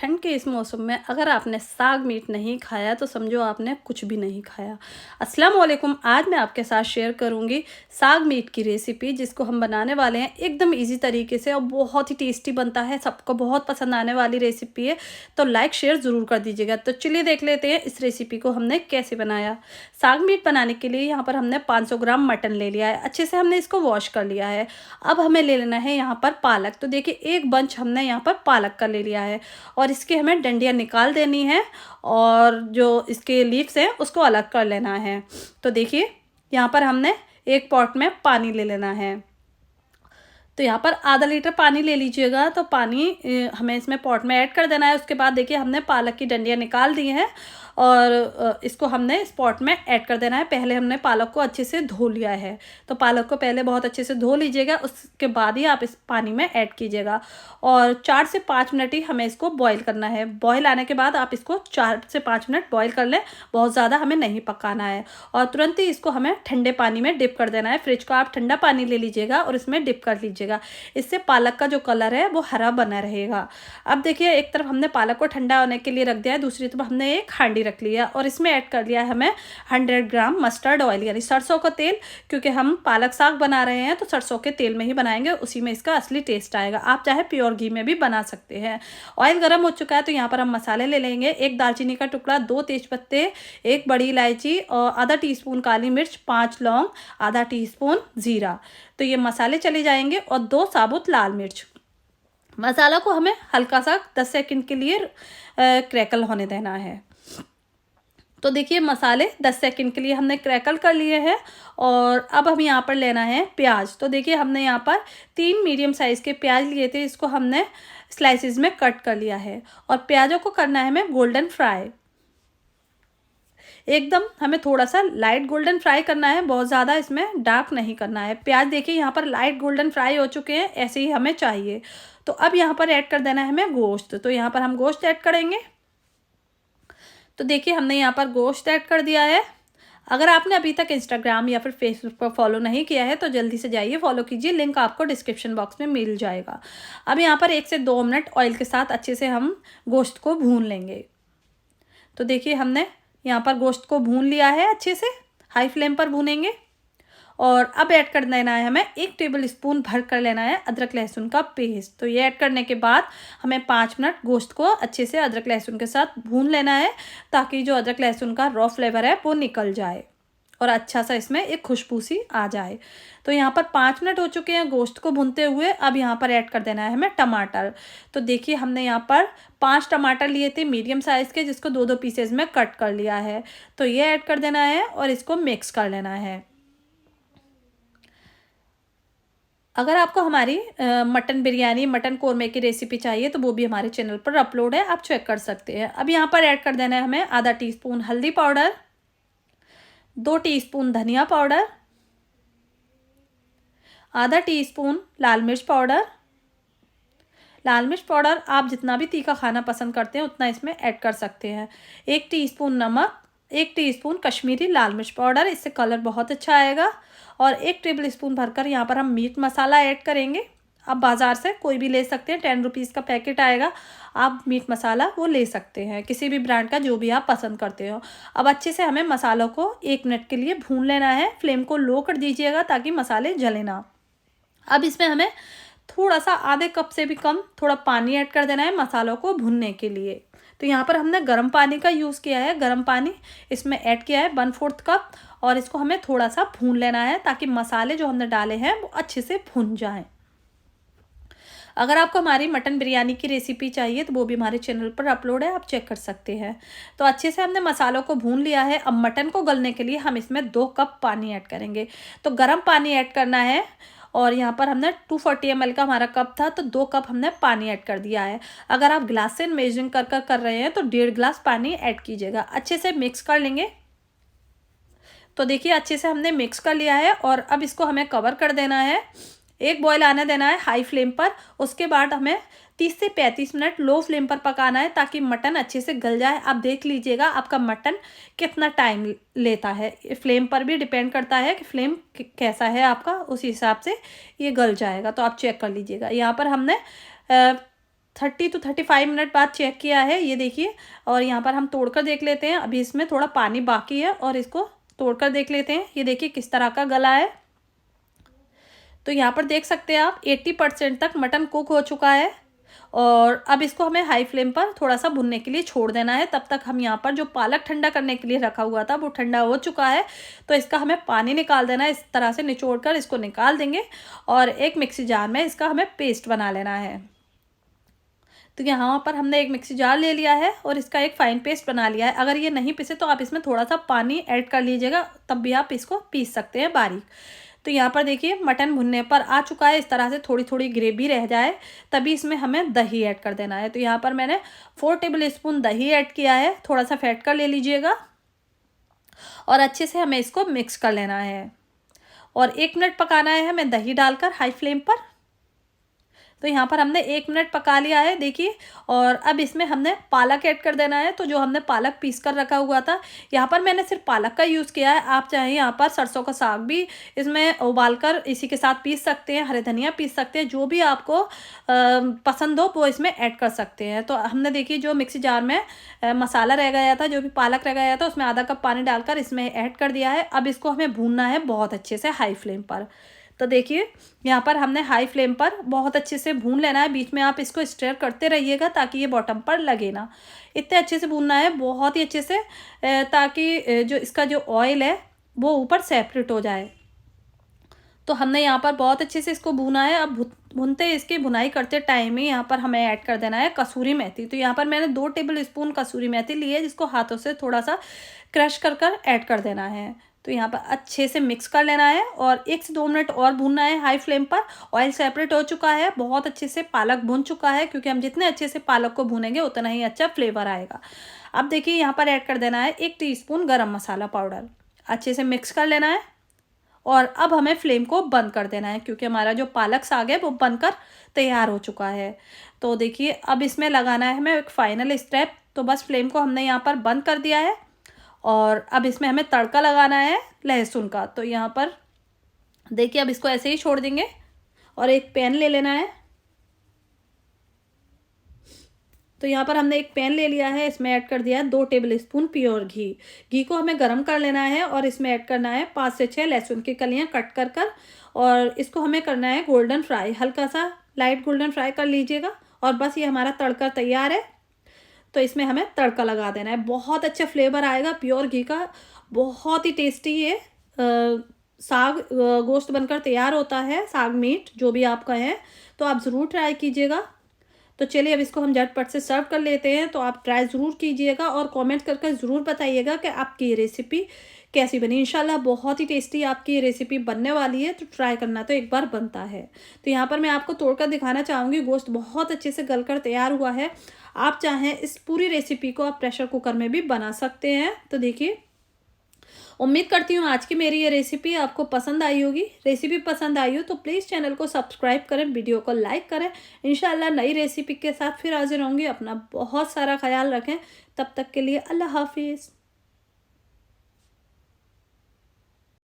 ठंड के इस मौसम में अगर आपने साग मीट नहीं खाया तो समझो आपने कुछ भी नहीं खाया। अस्सलाम वालेकुम। आज मैं आपके साथ शेयर करूंगी साग मीट की रेसिपी, जिसको हम बनाने वाले हैं एकदम इजी तरीके से और बहुत ही टेस्टी बनता है। सबको बहुत पसंद आने वाली रेसिपी है, तो लाइक शेयर ज़रूर कर दीजिएगा। तो चलिए देख लेते हैं इस रेसिपी को हमने कैसे बनाया। साग मीट बनाने के लिए यहाँ पर हमने 500 ग्राम मटन ले लिया है। अच्छे से हमने इसको वॉश कर लिया है। अब हमें ले लेना है यहाँ पर पालक। तो देखिए एक बंच हमने यहाँ पर पालक का ले लिया है और इसकी हमें डंडियाँ निकाल देनी है और जो इसके लीव्स हैं उसको अलग कर लेना है। तो देखिए यहाँ पर हमने एक पॉट में पानी ले लेना है। तो यहाँ पर आधा लीटर पानी ले लीजिएगा। तो पानी हमें इसमें पॉट में ऐड कर देना है। उसके बाद देखिए हमने पालक की डंडियाँ निकाल दी हैं और इसको हमने इस पॉट में ऐड कर देना है। पहले हमने पालक को अच्छे से धो लिया है, तो पालक को पहले बहुत अच्छे से धो लीजिएगा, उसके बाद ही आप इस पानी में ऐड कीजिएगा। और 4 से 5 मिनट ही हमें इसको बॉईल करना है। बॉईल आने के बाद आप इसको 4 से 5 मिनट बॉईल कर लें, बहुत ज़्यादा हमें नहीं पकाना है। और तुरंत ही इसको हमें ठंडे पानी में डिप कर देना है। फ्रिज का आप ठंडा पानी ले लीजिएगा और इसमें डिप कर लीजिएगा। इससे पालक का जो कलर है वो हरा बना रहेगा। अब देखिए एक तरफ हमने पालक को ठंडा होने के लिए रख दिया है, दूसरी तरफ हमने एक हांडी रख लिया और इसमें ऐड कर लिया है हमें 100 ग्राम मस्टर्ड ऑयल, यानी सरसों का तेल। क्योंकि हम पालक साग बना रहे हैं तो सरसों के तेल में ही बनाएंगे, उसी में इसका असली टेस्ट आएगा। आप चाहे प्योर घी में भी बना सकते हैं। ऑयल गर्म हो चुका है तो यहाँ पर हम मसाले ले लेंगे। एक दालचीनी का टुकड़ा, 2 तेजपत्ते, एक बड़ी इलायची और आधा टीस्पून काली मिर्च, 5 लौंग, आधा टीस्पून जीरा। तो ये मसाले चले जाएंगे और 2 साबुत लाल मिर्च। मसाला को हमें हल्का सा 10 सेकंड के लिए क्रैकल होने देना है। तो देखिए मसाले 10 सेकंड के लिए हमने क्रैकल कर लिए हैं। और अब हम यहाँ पर लेना है प्याज। तो देखिए हमने यहाँ पर 3 मीडियम साइज़ के प्याज लिए थे, इसको हमने स्लाइसिस में कट कर लिया है। और प्याजों को करना है हमें गोल्डन फ्राई। एकदम हमें थोड़ा सा लाइट गोल्डन फ्राई करना है, बहुत ज़्यादा इसमें डार्क नहीं करना है। प्याज देखिए यहाँ पर लाइट गोल्डन फ्राई हो चुके हैं, ऐसे ही हमें चाहिए। तो अब यहाँ पर ऐड कर देना है हमें गोश्त। तो यहाँ पर हम गोश्त ऐड करेंगे। तो देखिए हमने यहाँ पर गोश्त ऐड कर दिया है। अगर आपने अभी तक इंस्टाग्राम या फिर फेसबुक पर फॉलो नहीं किया है तो जल्दी से जाइए, फॉलो कीजिए, लिंक आपको डिस्क्रिप्शन बॉक्स में मिल जाएगा। अब यहाँ पर 1 से 2 मिनट ऑयल के साथ अच्छे से हम गोश्त को भून लेंगे। तो देखिए हमने यहाँ पर गोश्त को भून लिया है, अच्छे से हाई फ्लेम पर भूनेंगे। और अब ऐड कर देना है हमें 1 टेबल स्पून भर कर लेना है अदरक लहसुन का पेस्ट। तो ये ऐड करने के बाद हमें 5 मिनट गोश्त को अच्छे से अदरक लहसुन के साथ भून लेना है, ताकि जो अदरक लहसुन का रॉ फ्लेवर है वो निकल जाए और अच्छा सा इसमें एक खुशबू सी आ जाए। तो यहाँ पर 5 मिनट हो चुके हैं गोश्त को भूनते हुए। अब यहाँ पर ऐड कर देना है हमें टमाटर। तो देखिए हमने यहाँ पर 5 टमाटर लिए थे मीडियम साइज़ के, जिसको 2-2 पीसेज में कट कर लिया है। तो ये ऐड कर देना है और इसको मिक्स कर लेना है। अगर आपको हमारी मटन बिरयानी, मटन कोरमे की रेसिपी चाहिए तो वो भी हमारे चैनल पर अपलोड है, आप चेक कर सकते हैं। अब यहाँ पर ऐड कर देना है हमें आधा टीस्पून हल्दी पाउडर, 2 टीस्पून धनिया पाउडर, आधा टीस्पून लाल मिर्च पाउडर। लाल मिर्च पाउडर आप जितना भी तीखा खाना पसंद करते हैं उतना इसमें ऐड कर सकते हैं। 1 टीस्पून नमक, 1 टीस्पून कश्मीरी लाल मिर्च पाउडर, इससे कलर बहुत अच्छा आएगा। और 1 टेबल स्पून भरकर यहाँ पर हम मीट मसाला ऐड करेंगे। आप बाज़ार से कोई भी ले सकते हैं, 10 रुपीज़ का पैकेट आएगा, आप मीट मसाला वो ले सकते हैं, किसी भी ब्रांड का जो भी आप पसंद करते हो। अब अच्छे से हमें मसालों को 1 मिनट के लिए भून लेना है। फ्लेम को लो कर दीजिएगा ताकि मसाले जले ना। अब इसमें हमें थोड़ा सा आधे कप से भी कम थोड़ा पानी ऐड कर देना है मसालों को भुनने के लिए। तो यहाँ पर हमने गर्म पानी का यूज़ किया है, गर्म पानी इसमें ऐड किया है 1/4 कप। और इसको हमें थोड़ा सा भून लेना है ताकि मसाले जो हमने डाले हैं वो अच्छे से भुन जाएं। अगर आपको हमारी मटन बिरयानी की रेसिपी चाहिए तो वो भी हमारे चैनल पर अपलोड है, आप चेक कर सकते हैं। तो अच्छे से हमने मसालों को भून लिया है। अब मटन को गलने के लिए हम इसमें 2 कप पानी ऐड करेंगे। तो गर्म पानी ऐड करना है और यहाँ पर हमने 240 ml का हमारा कप था तो 2 कप हमने पानी ऐड कर दिया है। अगर आप ग्लास से मेजरिंग कर रहे हैं तो 1.5 गिलास पानी ऐड कीजिएगा। अच्छे से मिक्स कर लेंगे। तो देखिए अच्छे से हमने मिक्स कर लिया है और अब इसको हमें कवर कर देना है, एक बॉयल आने देना है हाई फ्लेम पर। उसके बाद हमें 30 से 35 मिनट लो फ्लेम पर पकाना है ताकि मटन अच्छे से गल जाए। आप देख लीजिएगा आपका मटन कितना टाइम लेता है, फ्लेम पर भी डिपेंड करता है कि फ्लेम कैसा है आपका, उस हिसाब से ये गल जाएगा। तो आप चेक कर लीजिएगा। यहाँ पर हमने 30 to 35 मिनट बाद चेक किया है, ये देखिए। और यहाँ पर हम तोड़कर देख लेते हैं। अभी इसमें थोड़ा पानी बाकी है और इसको तोड़कर देख लेते हैं। ये देखिए किस तरह का गला है। तो यहाँ पर देख सकते हैं आप 80% तक मटन कुक हो चुका है। और अब इसको हमें हाई फ्लेम पर थोड़ा सा भुनने के लिए छोड़ देना है। तब तक हम यहाँ पर जो पालक ठंडा करने के लिए रखा हुआ था वो ठंडा हो चुका है। तो इसका हमें पानी निकाल देना है। इस तरह से निचोड़ कर इसको निकाल देंगे और एक मिक्सी जार में इसका हमें पेस्ट बना लेना है। तो यहाँ पर हमने एक मिक्सी जार ले लिया है और इसका एक फाइन पेस्ट बना लिया है। अगर ये नहीं पिसे तो आप इसमें थोड़ा सा पानी ऐड कर लीजिएगा, तब भी आप इसको पीस सकते हैं बारीक। तो यहाँ पर देखिए मटन भुनने पर आ चुका है। इस तरह से थोड़ी थोड़ी ग्रेवी रह जाए तभी इसमें हमें दही ऐड कर देना है। तो यहाँ पर मैंने 4 टेबल स्पून दही ऐड किया है। थोड़ा सा फेंट कर ले लीजिएगा और अच्छे से हमें इसको मिक्स कर लेना है। और 1 मिनट पकाना है हमें दही डालकर हाई फ्लेम पर। तो यहाँ पर हमने 1 मिनट पका लिया है देखिए। और अब इसमें हमने पालक ऐड कर देना है। तो जो हमने पालक पीस कर रखा हुआ था, यहाँ पर मैंने सिर्फ पालक का यूज़ किया है। आप चाहें यहाँ पर सरसों का साग भी इसमें उबालकर इसी के साथ पीस सकते हैं, हरे धनिया पीस सकते हैं, जो भी आपको पसंद हो वो इसमें ऐड कर सकते हैं। तो हमने देखिए जो मिक्सी जार में मसाला रह गया था, जो भी पालक रह गया था, उसमें आधा कप पानी डालकर इसमें ऐड कर दिया है। अब इसको हमें भूनना है बहुत अच्छे से हाई फ्लेम पर। तो देखिए यहाँ पर हमने हाई फ्लेम पर बहुत अच्छे से भून लेना है। बीच में आप इसको स्टर करते रहिएगा ताकि ये बॉटम पर लगे ना। इतने अच्छे से भूनना है, बहुत ही अच्छे से, ताकि जो इसका जो ऑयल है वो ऊपर सेपरेट हो जाए। तो हमने यहाँ पर बहुत अच्छे से इसको भूना है। अब भूनते इसकी भुनाई करते टाइम ही यहाँ पर हमें ऐड कर देना है कसूरी मेथी। तो यहाँ पर मैंने 2 टेबल स्पून कसूरी मेथी ली है, जिसको हाथों से थोड़ा सा क्रश कर ऐड कर देना है। तो यहाँ पर अच्छे से मिक्स कर लेना है और 1 से 2 मिनट और भूनना है हाई फ्लेम पर। ऑयल सेपरेट हो चुका है, बहुत अच्छे से पालक भून चुका है, क्योंकि हम जितने अच्छे से पालक को भूनेंगे उतना ही अच्छा फ्लेवर आएगा। अब देखिए यहाँ पर ऐड कर देना है 1 टीस्पून गरम मसाला पाउडर। अच्छे से मिक्स कर लेना है और अब हमें फ्लेम को बंद कर देना है, क्योंकि हमारा जो पालक साग है वो बनकर तैयार हो चुका है। तो देखिए अब इसमें लगाना है हमें एक फाइनल स्टेप। तो बस फ्लेम को हमने यहाँ पर बंद कर दिया है और अब इसमें हमें तड़का लगाना है लहसुन का। तो यहाँ पर देखिए अब इसको ऐसे ही छोड़ देंगे और एक पैन ले लेना है। तो यहाँ पर हमने एक पैन ले लिया है, इसमें ऐड कर दिया है 2 टेबल स्पून प्योर घी। घी को हमें गर्म कर लेना है और इसमें ऐड करना है 5 से 6 लहसुन की कलियाँ कट कर और इसको हमें करना है गोल्डन फ्राई। हल्का सा लाइट गोल्डन फ्राई कर लीजिएगा और बस ये हमारा तड़का तैयार है। तो इसमें हमें तड़का लगा देना है, बहुत अच्छा फ्लेवर आएगा प्योर घी का। बहुत ही टेस्टी ये साग गोश्त बनकर तैयार होता है, साग मीट जो भी आपका है। तो आप ज़रूर ट्राई कीजिएगा। तो चलिए अब इसको हम झटपट से सर्व कर लेते हैं। तो आप ट्राई ज़रूर कीजिएगा और कमेंट करके ज़रूर बताइएगा कि आपकी ये रेसिपी कैसी बनी। इंशाल्लाह बहुत ही टेस्टी आपकी ये रेसिपी बनने वाली है, तो ट्राई करना तो एक बार बनता है। तो यहाँ पर मैं आपको तोड़कर दिखाना चाहूँगी, गोश्त बहुत अच्छे से गलकर तैयार हुआ है। आप चाहें इस पूरी रेसिपी को आप प्रेशर कुकर में भी बना सकते हैं। तो देखिए उम्मीद करती हूँ आज की मेरी ये रेसिपी आपको पसंद आई होगी। रेसिपी पसंद आई हो तो प्लीज़ चैनल को सब्सक्राइब करें, वीडियो को लाइक करें। इंशाल्लाह नई रेसिपी के साथ फिर हाजिर होंगी। अपना बहुत सारा ख्याल रखें। तब तक के लिए अल्लाह हाफिज़।